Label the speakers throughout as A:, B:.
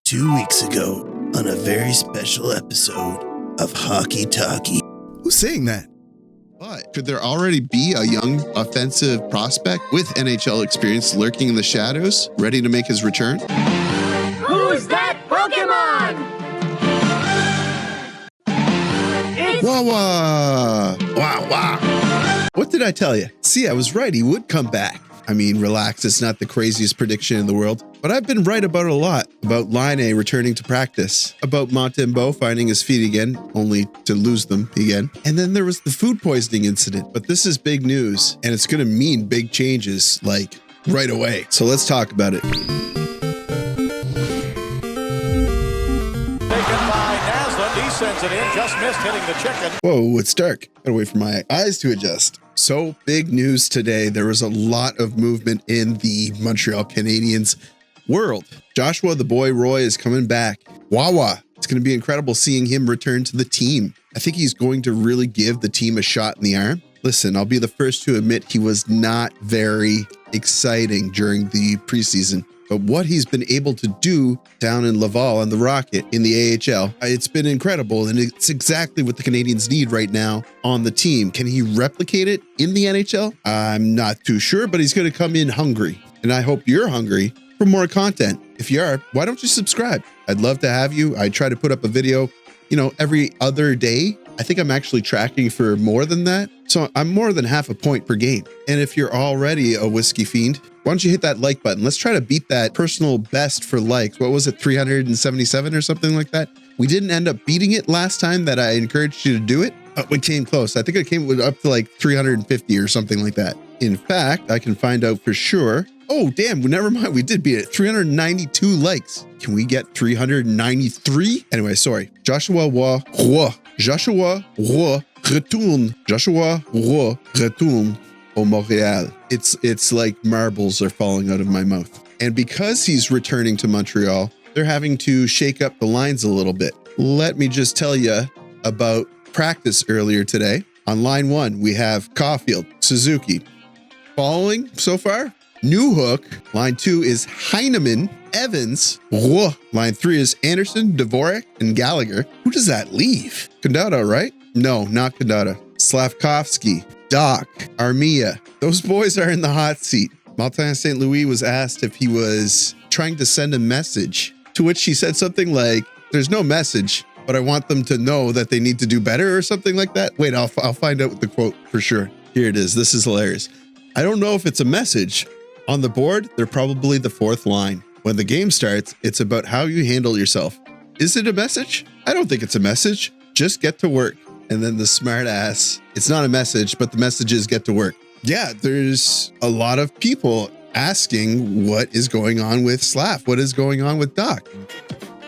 A: 2 weeks ago on a very special episode of Hockey Talkie.
B: Who's saying that?
C: But could there already be a young offensive prospect with NHL experience lurking in the shadows, ready to make his return?
D: Who's that Pokemon? It's
C: Wawa!
B: Wow. What did I tell you? See, I was right. He would come back. I mean, relax. It's not the craziest prediction in the world, but I've been right about a lot. About Laine returning to practice, about Montembeault finding his feet again, only to lose them again. And then there was the food poisoning incident. But this is big news, and it's going to mean big changes, like right away. So let's talk about it.
E: He sends it in, just missed hitting the chicken.
B: Whoa, it's dark. Gotta wait for my eyes to adjust. So big news today. There was a lot of movement in the Montreal Canadiens world. Joshua, the boy Roy, is coming back. Wawa. It's going to be incredible seeing him return to the team. I think he's going to really give the team a shot in the arm. Listen, I'll be the first to admit he was not very exciting during the preseason. But what he's been able to do down in Laval on the Rocket in the AHL, it's been incredible. And it's exactly what the Canadiens need right now on the team. Can he replicate it in the NHL? I'm not too sure, but he's going to come in hungry. And I hope you're hungry for more content. If you are, why don't you subscribe? I'd love to have you. I try to put up a video, every other day. I think I'm actually tracking for more than that. So I'm more than half a point per game. And if you're already a whiskey fiend, why don't you hit that like button? Let's try to beat that personal best for likes. What was it, 377 or something like that? We didn't end up beating it last time that I encouraged you to do it. We came close. I think it came up to like 350 or something like that. In fact, I can find out for sure. Oh, damn, never mind. We did beat it. 392 likes. Can we get 393? Anyway, sorry. Joshua Roy retourne. Joshua Roy retourne au Montreal. It's like marbles are falling out of my mouth. And because he's returning to Montreal, they're having to shake up the lines a little bit. Let me just tell you about practice earlier today. On line 1, we have Caulfield, Suzuki. Following so far, Newhook. Line 2 is Heineman, Evans, Roy. Line 3 is Anderson, Dvorak, and Gallagher. Who does that leave? Condotta, right? No, not Condotta. Slavkovsky, Doc, Armia. Those boys are in the hot seat. Martin St. Louis was asked if he was trying to send a message, to which he said something like, there's no message, but I want them to know that they need to do better or something like that. Wait, I'll find out the quote for sure. Here it is. This is hilarious. I don't know if it's a message. On the board, they're probably the fourth line. When the game starts, it's about how you handle yourself. Is it a message? I don't think it's a message. Just get to work. And then the smart ass, it's not a message, but the message is get to work. Yeah, there's a lot of people asking what is going on with Slav? What is going on with Doc?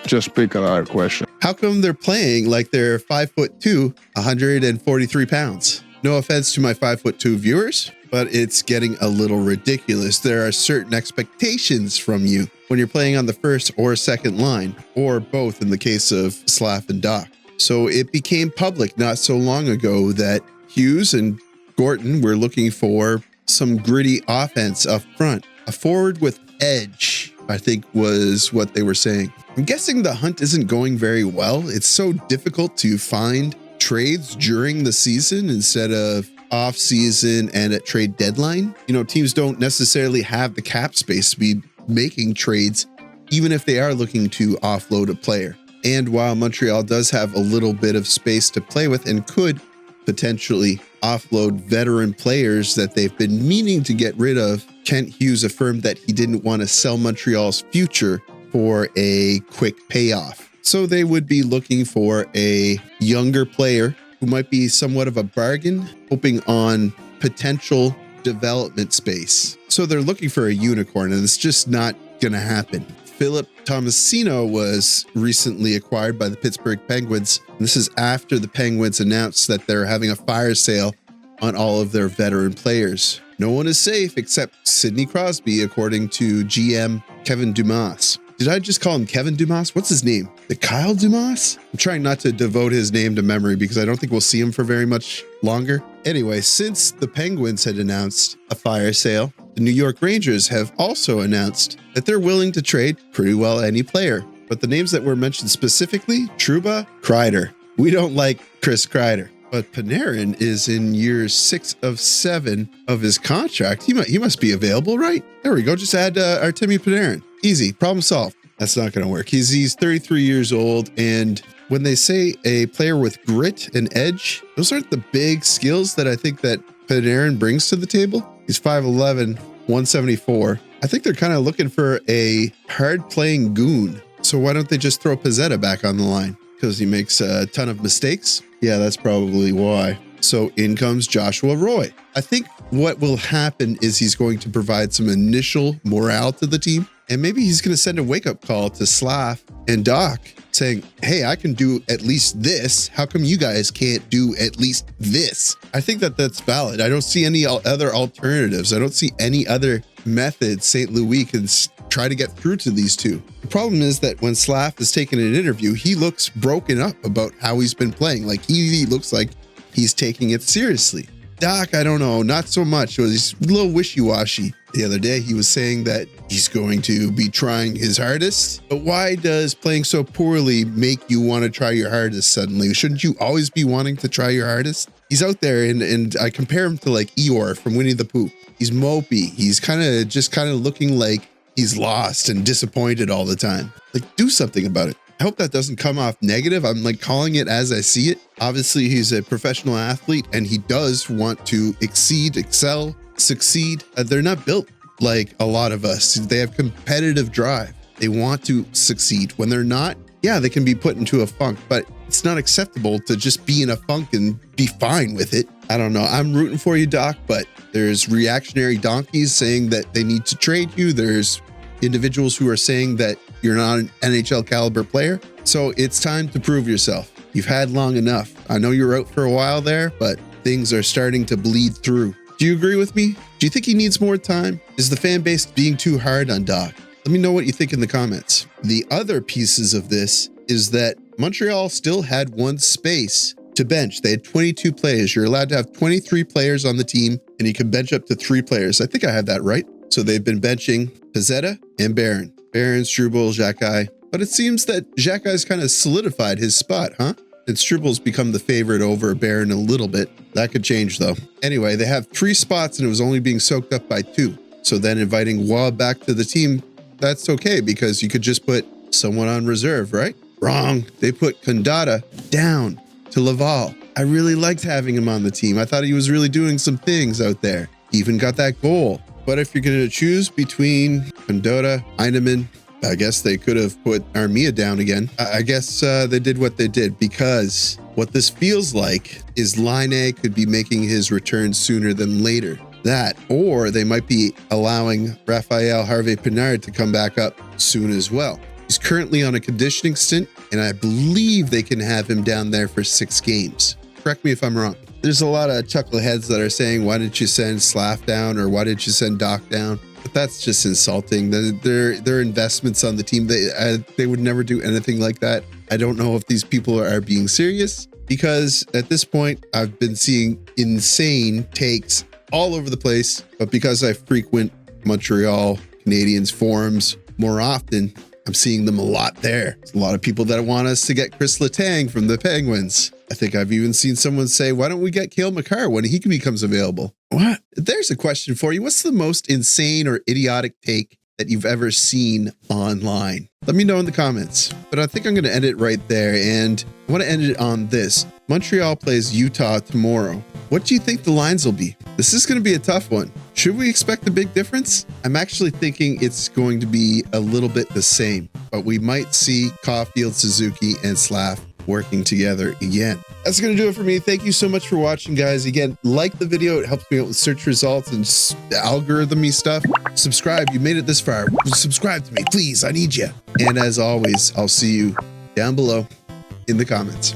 F: Just pick another question.
B: How come they're playing like they're 5'2", 143 pounds? No offense to my 5'2" viewers, but it's getting a little ridiculous. There are certain expectations from you when you're playing on the first or second line, or both in the case of Slav and Doc. So it became public not so long ago that Hughes and Gorton were looking for some gritty offense up front. A forward with edge, I think, was what they were saying. I'm guessing the hunt isn't going very well. It's so difficult to find trades during the season instead of off season and at trade deadline. Teams don't necessarily have the cap space to be making trades, even if they are looking to offload a player. And while Montreal does have a little bit of space to play with and could potentially offload veteran players that they've been meaning to get rid of, Kent Hughes affirmed that he didn't want to sell Montreal's future for a quick payoff. So they would be looking for a younger player who might be somewhat of a bargain, hoping on potential development space. So they're looking for a unicorn, and it's just not going to happen. Philip Tomasino was recently acquired by the Pittsburgh Penguins. This is after the Penguins announced that they're having a fire sale on all of their veteran players. No one is safe except Sidney Crosby, according to GM Kevin Dumas. Did I just call him Kevin Dumas? What's his name? The Kyle Dumas? I'm trying not to devote his name to memory because I don't think we'll see him for very much longer. Anyway, since the Penguins had announced a fire sale, the New York Rangers have also announced that they're willing to trade pretty well any player. But the names that were mentioned specifically, Trouba, Kreider. We don't like Chris Kreider. But Panarin is in year 6 of 7 of his contract. He must be available, right? There we go. Just add Artemi Panarin. Easy. Problem solved. That's not going to work. He's 33 years old, and when they say a player with grit and edge, those aren't the big skills that I think that Panarin brings to the table. He's 5'11", 174. I think they're kind of looking for a hard-playing goon. So why don't they just throw Pizzetta back on the line? Because he makes a ton of mistakes? Yeah, that's probably why. So in comes Joshua Roy. I think what will happen is he's going to provide some initial morale to the team. And maybe he's going to send a wake-up call to Slav and Doc saying, hey, I can do at least this. How come you guys can't do at least this? I think that that's valid. I don't see any other alternatives. I don't see any other method St. Louis can try to get through to these two. The problem is that when Slav is taking an interview, he looks broken up about how he's been playing. Like he looks like he's taking it seriously. Doc, I don't know, not so much. It was a little wishy-washy. The other day, he was saying that he's going to be trying his hardest. But why does playing so poorly make you want to try your hardest suddenly? Shouldn't you always be wanting to try your hardest? He's out there, and I compare him to like Eeyore from Winnie the Pooh. He's mopey. He's kind of looking like he's lost and disappointed all the time. Like, do something about it. I hope that doesn't come off negative. I'm like calling it as I see it. Obviously, he's a professional athlete and he does want to exceed, excel, succeed. They're not built like a lot of us. They have competitive drive. They want to succeed. When they're not, yeah, they can be put into a funk, but it's not acceptable to just be in a funk and be fine with it. I don't know. I'm rooting for you, Doc, but there's reactionary donkeys saying that they need to trade you. There's individuals who are saying that you're not an NHL caliber player. So it's time to prove yourself. You've had long enough. I know you're out for a while there, but things are starting to bleed through. Do you agree with me? Do you think he needs more time? Is the fan base being too hard on Doc? Let me know what you think in the comments. The other pieces of this is that Montreal still had one space to bench. They had 22 players. You're allowed to have 23 players on the team, and you can bench up to 3 players. I think I have that right. So they've been benching Pizzetta and Barron. Barron, Struble, Xhekaj. But it seems that Xhekaj's kind of solidified his spot, huh? And Struble's become the favorite over Barron a little bit. That could change, though. Anyway, they have 3 spots, and it was only being soaked up by 2. So then inviting Waugh back to the team, that's okay, because you could just put someone on reserve, right? Wrong. They put Condotta down to Laval. I really liked having him on the team. I thought he was really doing some things out there. He even got that goal. But if you're going to choose between Condotta, Heineman, I guess they could have put Armia down again. I guess they did what they did, because what this feels like is Laine could be making his return sooner than later. That, or they might be allowing Raphael Harvey-Pinard to come back up soon as well. He's currently on a conditioning stint, and I believe they can have him down there for 6 games. Correct me if I'm wrong. There's a lot of chuckleheads that are saying, why didn't you send Slav down, or why didn't you send Doc down? But that's just insulting. Their investments on the team, they would never do anything like that. I don't know if these people are being serious, because at this point, I've been seeing insane takes all over the place. But because I frequent Montreal Canadiens forums more often, I'm seeing them a lot there. There's a lot of people that want us to get Chris Letang from the Penguins. I think I've even seen someone say, why don't we get Cale Makar when he becomes available? What? There's a question for you. What's the most insane or idiotic take that you've ever seen online? Let me know in the comments. But I think I'm going to end it right there. And I want to end it on this. Montreal plays Utah tomorrow. What do you think the lines will be? This is going to be a tough one. Should we expect a big difference? I'm actually thinking it's going to be a little bit the same, but we might see Caulfield, Suzuki, and Slav working together again. That's going to do it for me. Thank you so much for watching, guys. Again, like the video. It helps me out with search results and algorithm-y stuff. Subscribe. You made it this far. Subscribe to me, please. I need you. And as always, I'll see you down below in the comments.